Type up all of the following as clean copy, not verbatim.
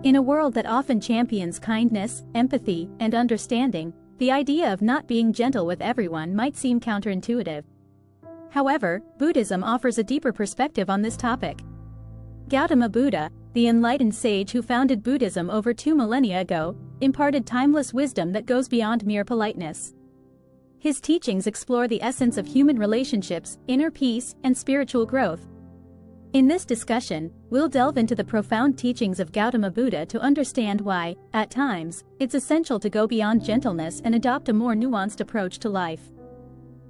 In a world that often champions kindness, empathy, and understanding, the idea of not being gentle with everyone might seem counterintuitive. However, Buddhism offers a deeper perspective on this topic. Gautama Buddha, the enlightened sage who founded Buddhism over 2 millennia ago, imparted timeless wisdom that goes beyond mere politeness. His teachings explore the essence of human relationships, inner peace, and spiritual growth. In this discussion, we'll delve into the profound teachings of Gautama Buddha to understand why, at times, it's essential to go beyond gentleness and adopt a more nuanced approach to life.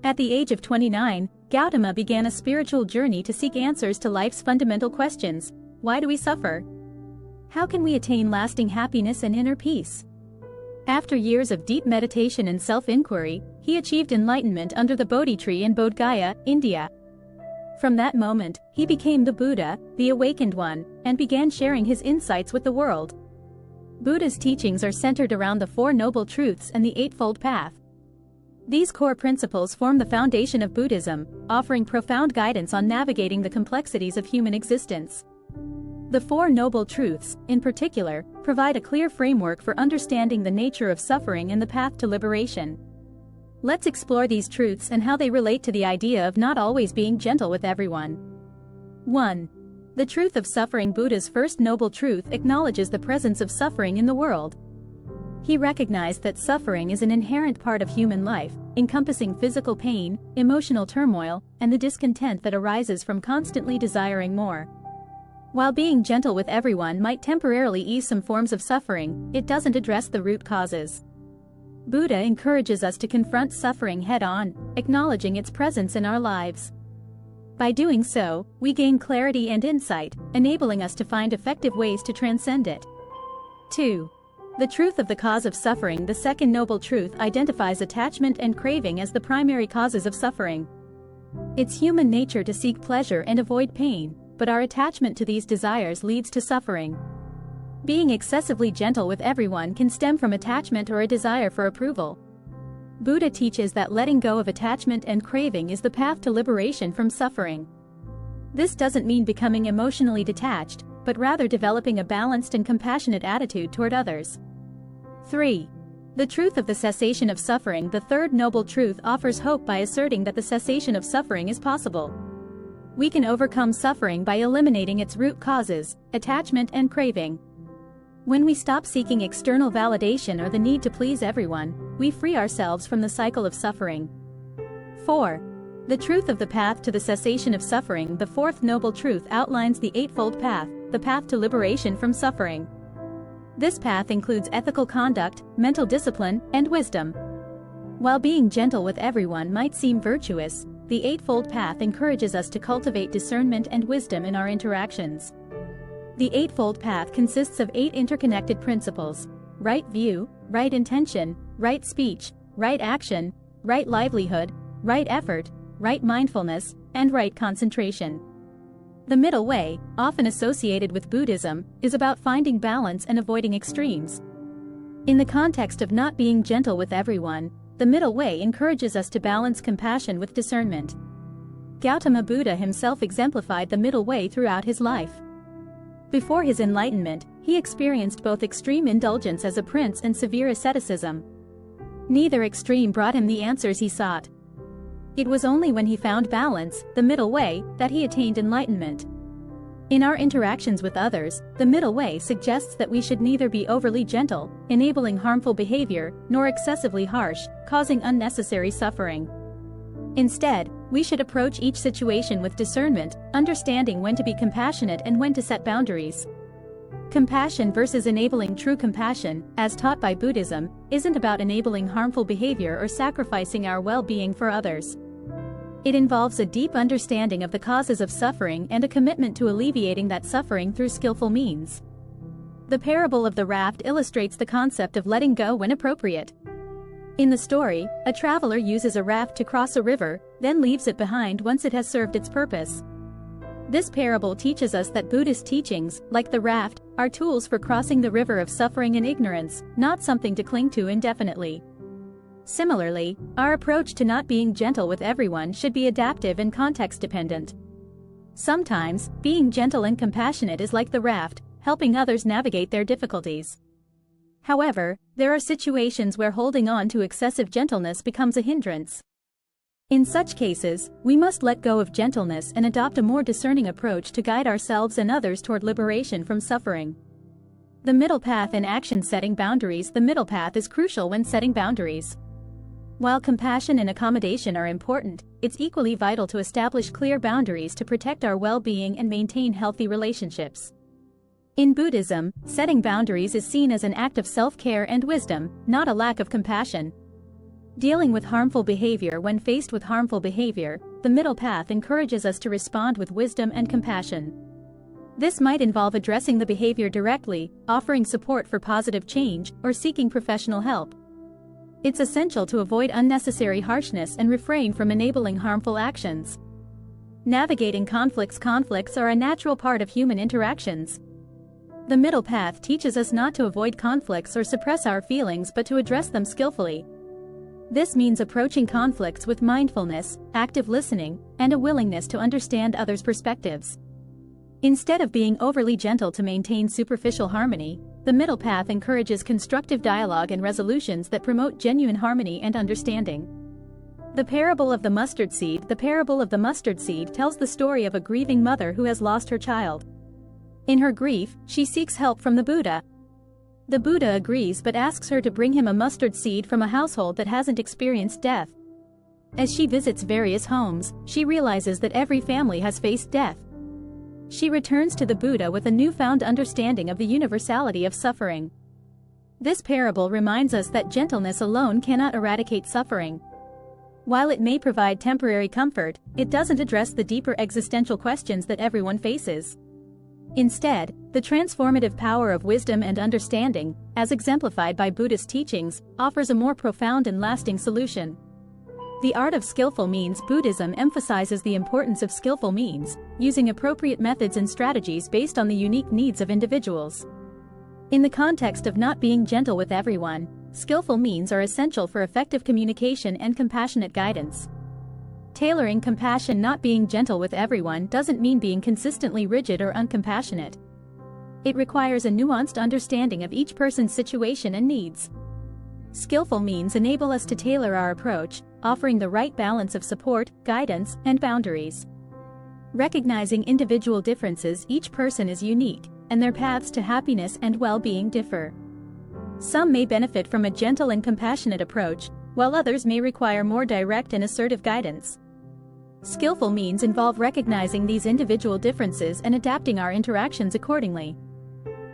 At the age of 29, Gautama began a spiritual journey to seek answers to life's fundamental questions. Why do we suffer? How can we attain lasting happiness and inner peace? After years of deep meditation and self-inquiry, he achieved enlightenment under the Bodhi Tree in Bodh Gaya, India. From that moment, he became the Buddha, the awakened one, and began sharing his insights with the world. Buddha's teachings are centered around the Four Noble Truths and the Eightfold Path. These core principles form the foundation of Buddhism, offering profound guidance on navigating the complexities of human existence. The Four Noble Truths, in particular, provide a clear framework for understanding the nature of suffering and the path to liberation. Let's explore these truths and how they relate to the idea of not always being gentle with everyone. 1. The truth of suffering. Buddha's first noble truth acknowledges the presence of suffering in the world. He recognized that suffering is an inherent part of human life, encompassing physical pain, emotional turmoil, and the discontent that arises from constantly desiring more. While being gentle with everyone might temporarily ease some forms of suffering, it doesn't address the root causes. Buddha encourages us to confront suffering head-on, acknowledging its presence in our lives. By doing so, we gain clarity and insight, enabling us to find effective ways to transcend it. 2. The truth of the cause of suffering. The second noble truth identifies attachment and craving as the primary causes of suffering. It's human nature to seek pleasure and avoid pain, but our attachment to these desires leads to suffering. Being excessively gentle with everyone can stem from attachment or a desire for approval. Buddha teaches that letting go of attachment and craving is the path to liberation from suffering. This doesn't mean becoming emotionally detached, but rather developing a balanced and compassionate attitude toward others. 3. The truth of the cessation of suffering. The third noble truth offers hope by asserting that the cessation of suffering is possible. We can overcome suffering by eliminating its root causes, attachment and craving. When we stop seeking external validation or the need to please everyone, we free ourselves from the cycle of suffering. 4. The truth of the path to the cessation of suffering. The fourth noble truth outlines the Eightfold Path, the path to liberation from suffering. This path includes ethical conduct, mental discipline, and wisdom. While being gentle with everyone might seem virtuous, the Eightfold Path encourages us to cultivate discernment and wisdom in our interactions. The Eightfold Path consists of 8 interconnected principles: right view, right intention, right speech, right action, right livelihood, right effort, right mindfulness, and right concentration. The middle way, often associated with Buddhism, is about finding balance and avoiding extremes. In the context of not being gentle with everyone, the middle way encourages us to balance compassion with discernment. Gautama Buddha himself exemplified the middle way throughout his life. Before his enlightenment, he experienced both extreme indulgence as a prince and severe asceticism. Neither extreme brought him the answers he sought. It was only when he found balance, the middle way, that he attained enlightenment. In our interactions with others, the middle way suggests that we should neither be overly gentle, enabling harmful behavior, nor excessively harsh, causing unnecessary suffering. Instead, we should approach each situation with discernment, understanding when to be compassionate and when to set boundaries. Compassion versus enabling. True compassion, as taught by Buddhism, isn't about enabling harmful behavior or sacrificing our well-being for others. It involves a deep understanding of the causes of suffering and a commitment to alleviating that suffering through skillful means. The parable of the raft illustrates the concept of letting go when appropriate. In the story, a traveler uses a raft to cross a river, then leaves it behind once it has served its purpose. This parable teaches us that Buddhist teachings, like the raft, are tools for crossing the river of suffering and ignorance, not something to cling to indefinitely. Similarly, our approach to not being gentle with everyone should be adaptive and context-dependent. Sometimes, being gentle and compassionate is like the raft, helping others navigate their difficulties. However, there are situations where holding on to excessive gentleness becomes a hindrance. In such cases, we must let go of gentleness and adopt a more discerning approach to guide ourselves and others toward liberation from suffering. The middle path in action: setting boundaries. The middle path is crucial when setting boundaries. While compassion and accommodation are important, it's equally vital to establish clear boundaries to protect our well-being and maintain healthy relationships. In Buddhism, setting boundaries is seen as an act of self-care and wisdom, not a lack of compassion. Dealing with harmful behavior. When faced with harmful behavior, the middle path encourages us to respond with wisdom and compassion. This might involve addressing the behavior directly, offering support for positive change, or seeking professional help. It's essential to avoid unnecessary harshness and refrain from enabling harmful actions. Navigating conflicts. Conflicts are a natural part of human interactions. The middle path teaches us not to avoid conflicts or suppress our feelings but to address them skillfully. This means approaching conflicts with mindfulness, active listening, and a willingness to understand others' perspectives. Instead of being overly gentle to maintain superficial harmony, the middle path encourages constructive dialogue and resolutions that promote genuine harmony and understanding. The parable of the mustard seed. The parable of the mustard seed tells the story of a grieving mother who has lost her child. In her grief, she seeks help from the Buddha. The Buddha agrees but asks her to bring him a mustard seed from a household that hasn't experienced death. As she visits various homes, she realizes that every family has faced death. She returns to the Buddha with a newfound understanding of the universality of suffering. This parable reminds us that gentleness alone cannot eradicate suffering. While it may provide temporary comfort, it doesn't address the deeper existential questions that everyone faces. Instead, the transformative power of wisdom and understanding, as exemplified by Buddhist teachings, offers a more profound and lasting solution. The art of skillful means. Buddhism emphasizes the importance of skillful means, using appropriate methods and strategies based on the unique needs of individuals. In the context of not being gentle with everyone, skillful means are essential for effective communication and compassionate guidance. Tailoring compassion. Not being gentle with everyone doesn't mean being consistently rigid or uncompassionate. It requires a nuanced understanding of each person's situation and needs. Skillful means enable us to tailor our approach, offering the right balance of support, guidance, and boundaries. Recognizing individual differences. Each person is unique, and their paths to happiness and well-being differ. Some may benefit from a gentle and compassionate approach, while others may require more direct and assertive guidance. Skillful means involve recognizing these individual differences and adapting our interactions accordingly.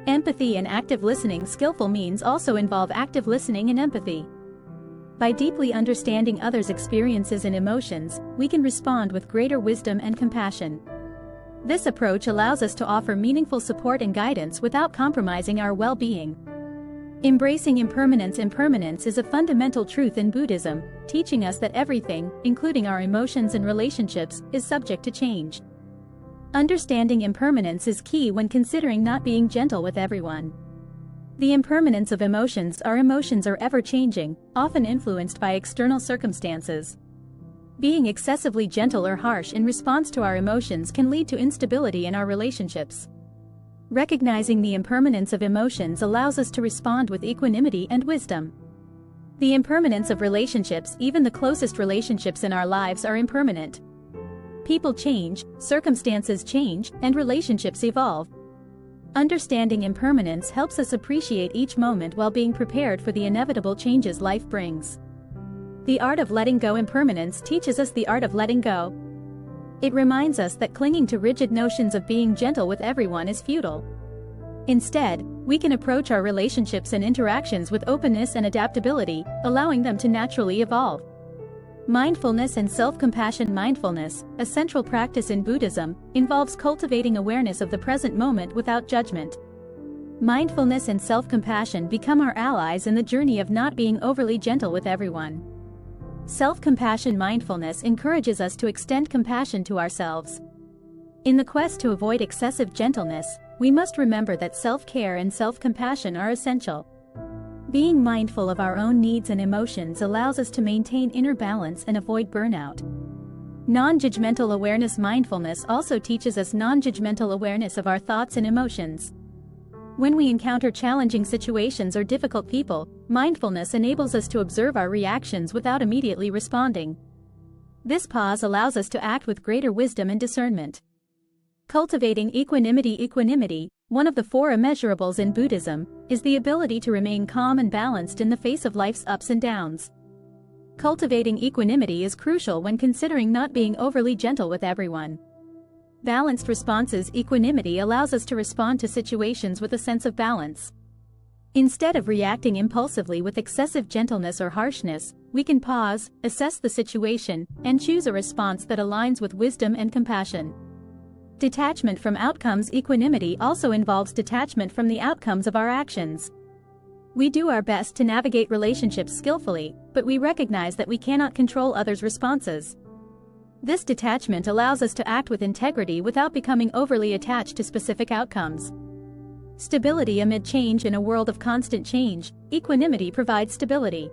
Empathy and active listening. Skillful means also involve active listening and empathy. By deeply understanding others' experiences and emotions, we can respond with greater wisdom and compassion. This approach allows us to offer meaningful support and guidance without compromising our well-being. Embracing impermanence. Impermanence is a fundamental truth in Buddhism, teaching us that everything, including our emotions and relationships, is subject to change. Understanding impermanence is key when considering not being gentle with everyone. The impermanence of emotions. Our emotions are ever-changing, often influenced by external circumstances. Being excessively gentle or harsh in response to our emotions can lead to instability in our relationships. Recognizing the impermanence of emotions allows us to respond with equanimity and wisdom. The impermanence of relationships. Even the closest relationships in our lives are impermanent. People change, circumstances change, and relationships evolve. Understanding impermanence helps us appreciate each moment while being prepared for the inevitable changes life brings. The art of letting go. Impermanence teaches us the art of letting go. It reminds us that clinging to rigid notions of being gentle with everyone is futile. Instead, we can approach our relationships and interactions with openness and adaptability, allowing them to naturally evolve. Mindfulness and self-compassion. Mindfulness, a central practice in Buddhism, involves cultivating awareness of the present moment without judgment. Mindfulness and self-compassion become our allies in the journey of not being overly gentle with everyone. Self-compassion. Mindfulness encourages us to extend compassion to ourselves. In the quest to avoid excessive gentleness, we must remember that self-care and self-compassion are essential. Being mindful of our own needs and emotions allows us to maintain inner balance and avoid burnout. Non-judgmental awareness. Mindfulness also teaches us non-judgmental awareness of our thoughts and emotions. When we encounter challenging situations or difficult people, mindfulness enables us to observe our reactions without immediately responding. This pause allows us to act with greater wisdom and discernment. Cultivating equanimity, one of the 4 immeasurables in Buddhism, is the ability to remain calm and balanced in the face of life's ups and downs. Cultivating equanimity is crucial when considering not being overly gentle with everyone. Balanced responses. Equanimity allows us to respond to situations with a sense of balance. Instead of reacting impulsively with excessive gentleness or harshness, we can pause, assess the situation, and choose a response that aligns with wisdom and compassion. Detachment from outcomes. Equanimity also involves detachment from the outcomes of our actions. We do our best to navigate relationships skillfully, but we recognize that we cannot control others' responses. This detachment allows us to act with integrity without becoming overly attached to specific outcomes. Stability amid change. In a world of constant change, equanimity provides stability.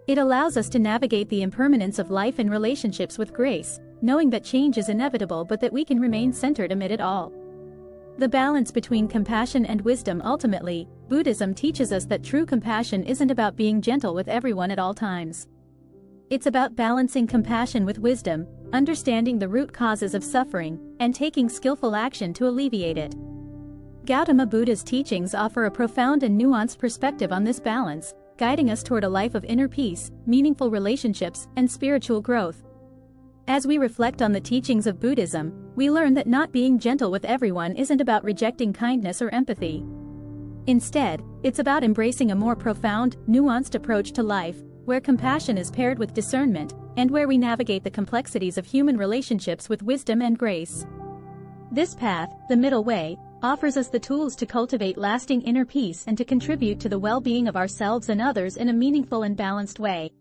It allows us to navigate the impermanence of life and relationships with grace, knowing that change is inevitable but that we can remain centered amid it all. The balance between compassion and wisdom. Ultimately, Buddhism teaches us that true compassion isn't about being gentle with everyone at all times. It's about balancing compassion with wisdom, understanding the root causes of suffering, and taking skillful action to alleviate it. Gautama Buddha's teachings offer a profound and nuanced perspective on this balance, guiding us toward a life of inner peace, meaningful relationships, and spiritual growth. As we reflect on the teachings of Buddhism, we learn that not being gentle with everyone isn't about rejecting kindness or empathy. Instead, it's about embracing a more profound, nuanced approach to life, where compassion is paired with discernment, and where we navigate the complexities of human relationships with wisdom and grace. This path, the middle way, offers us the tools to cultivate lasting inner peace and to contribute to the well-being of ourselves and others in a meaningful and balanced way.